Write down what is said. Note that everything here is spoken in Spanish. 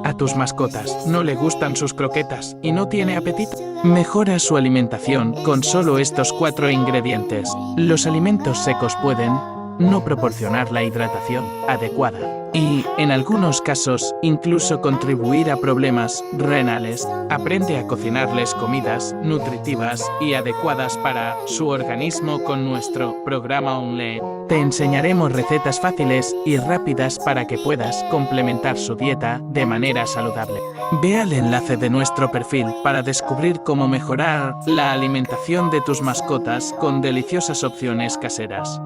¿A tus mascotas no le gustan sus croquetas y no tiene apetito? Mejora su alimentación con solo estos 4 ingredientes. Los alimentos secos pueden no proporcionar la hidratación adecuada y, en algunos casos, incluso contribuir a problemas renales. Aprende a cocinarles comidas nutritivas y adecuadas para su organismo con nuestro programa online. Te enseñaremos recetas fáciles y rápidas para que puedas complementar su dieta de manera saludable. Ve al enlace de nuestro perfil para descubrir cómo mejorar la alimentación de tus mascotas con deliciosas opciones caseras.